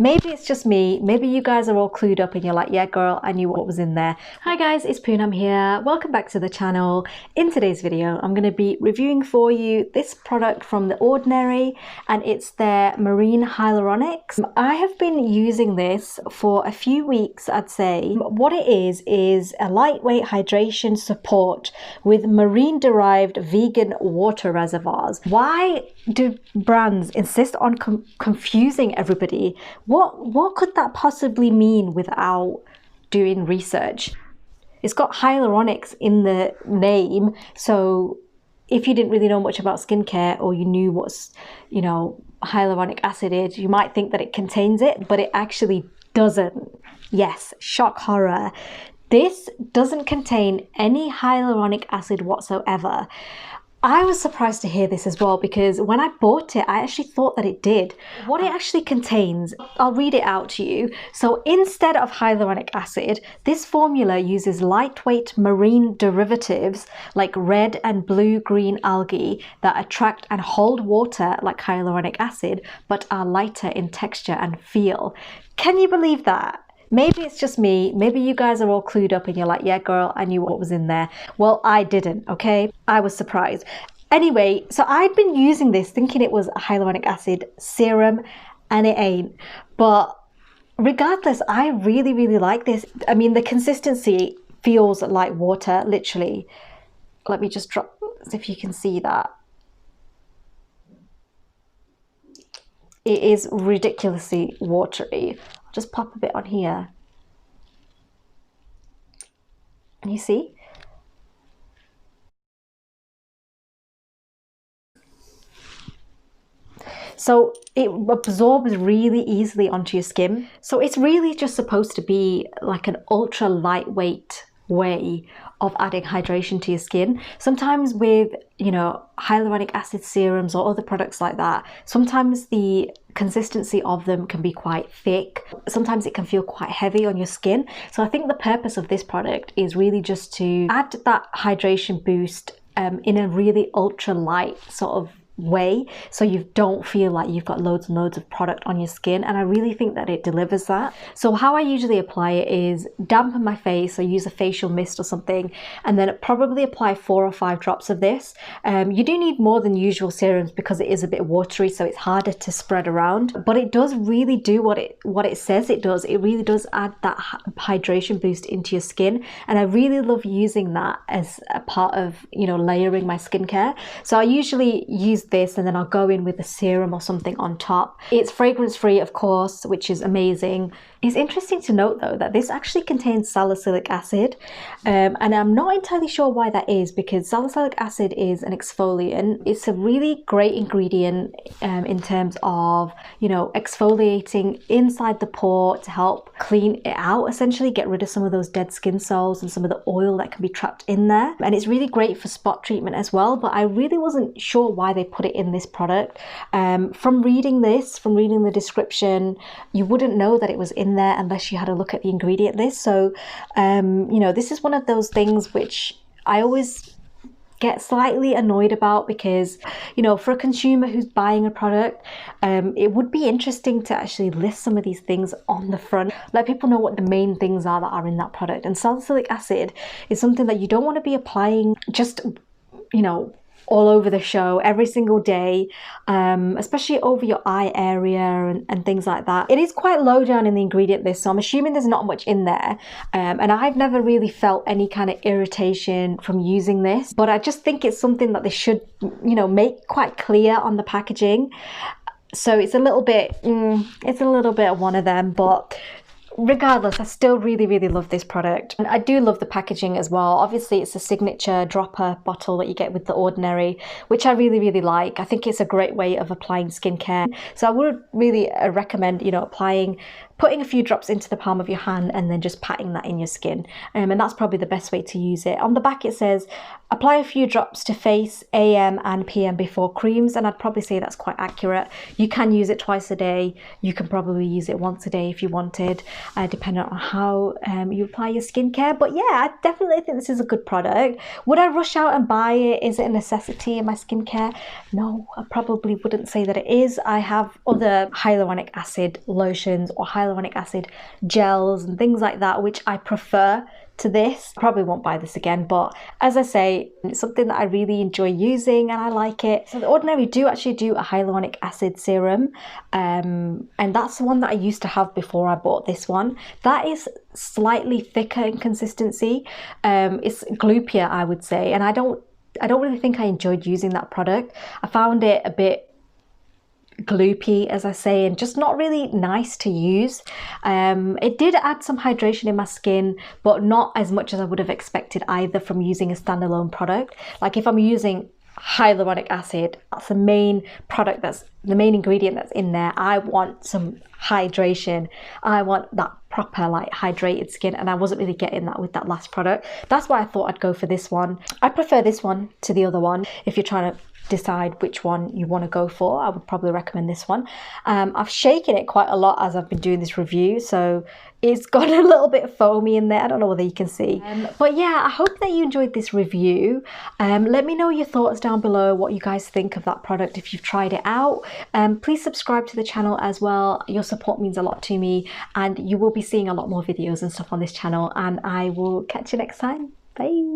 Maybe it's just me, maybe you guys are all clued up and you're like, yeah girl, I knew what was in there. Hi guys, it's Poonam here. Welcome back to the channel. In today's video, I'm going to be reviewing for you this product from The Ordinary, and it's their Marine Hyaluronics. I have been using this for a few weeks, I'd say. What it is a lightweight hydration support with marine-derived vegan water reservoirs. Why do brands insist on confusing everybody? What could that possibly mean without doing research? It's got hyaluronics in the name, so if you didn't really know much about skincare, or you knew what's, hyaluronic acid is, you might think that it contains it, but it actually doesn't. Yes, shock horror. This doesn't contain any hyaluronic acid whatsoever. I was surprised to hear this as well, because when I bought it, I actually thought that it did. What it actually contains, I'll read it out to you. So instead of hyaluronic acid, this formula uses lightweight marine derivatives like red and blue-green algae that attract and hold water like hyaluronic acid, but are lighter in texture and feel. Can you believe that? Maybe it's just me, maybe you guys are all clued up and you're like, yeah girl, I knew what was in there. Well, I didn't, okay? I was surprised. Anyway, so I'd been using this thinking it was a hyaluronic acid serum, and it ain't. But regardless, I really like this. I mean, the consistency feels like water, literally. Let me just drop, if you can see that. It is ridiculously watery. Just pop a bit on here, and you see, so it absorbs really easily onto your skin. So it's really just supposed to be like an ultra lightweight way of adding hydration to your skin. Sometimes with hyaluronic acid serums or other products like that, sometimes the consistency of them can be quite thick. Sometimes it can feel quite heavy on your skin. So I think the purpose of this product is really just to add that hydration boost in a really ultra light sort of way, so you don't feel like you've got loads and loads of product on your skin, and I really think that it delivers that. So how I usually apply it is dampen my face, or use a facial mist or something, and then probably apply 4 or 5 drops of this. You do need more than usual serums because it is a bit watery, so it's harder to spread around, but it does really do what it says it does. It really does add that hydration boost into your skin, and I really love using that as a part of layering my skincare. So I usually use this, and then I'll go in with a serum or something on top. It's fragrance free, of course, which is amazing. It's interesting to note though that this actually contains salicylic acid, and I'm not entirely sure why that is, because salicylic acid is an exfoliant. It's a really great ingredient in terms of exfoliating inside the pore to help clean it out, essentially get rid of some of those dead skin cells and some of the oil that can be trapped in there. And it's really great for spot treatment as well, but I really wasn't sure why they put it in this product. From reading the description, you wouldn't know that it was in there unless you had a look at the ingredient list. So this is one of those things which I always get slightly annoyed about, because for a consumer who's buying a product, it would be interesting to actually list some of these things on the front, let people know what the main things are that are in that product. And salicylic acid is something that you don't want to be applying just all over the show every single day, especially over your eye area and things like that. It is quite low down in the ingredient list, so I'm assuming there's not much in there, and I've never really felt any kind of irritation from using this, but I just think it's something that they should make quite clear on the packaging. So it's a little bit of one of them, but regardless, I still really love this product, and I do love the packaging as well. Obviously it's a signature dropper bottle that you get with The Ordinary, which I really like. I think it's a great way of applying skincare, so I would really recommend applying putting a few drops into the palm of your hand and then just patting that in your skin. And that's probably the best way to use it. On the back it says, apply a few drops to face AM and PM before creams, and I'd probably say that's quite accurate. You can use it twice a day. You can probably use it once a day if you wanted, depending on how you apply your skincare. But yeah, I definitely think this is a good product. Would I rush out and buy it? Is it a necessity in my skincare? No, I probably wouldn't say that it is. I have other hyaluronic acid lotions or hyaluronic acid gels and things like that, which I prefer to this. I probably won't buy this again, but as I say, it's something that I really enjoy using and I like it. So The Ordinary do actually do a hyaluronic acid serum, and that's the one that I used to have before I bought this one. That is slightly thicker in consistency. It's gloopier, I would say, and I don't really think I enjoyed using that product. I found it a bit gloopy, as I say, and just not really nice to use. It did add some hydration in my skin, but not as much as I would have expected either from using a standalone product. Like if I'm using hyaluronic acid, that's the main product, that's the main ingredient that's in there. I want some hydration. I want that proper like hydrated skin, and I wasn't really getting that with that last product. That's why I thought I'd go for this one. I prefer this one to the other one. If you're trying to decide which one you want to go for, I would probably recommend this one. I've shaken it quite a lot as I've been doing this review, so it's got a little bit foamy in there. I don't know whether you can see, but yeah, I hope that you enjoyed this review. Let me know your thoughts down below, what you guys think of that product if you've tried it out. Please subscribe to the channel as well. Your support means a lot to me, and you will be seeing a lot more videos and stuff on this channel, and I will catch you next time. Bye.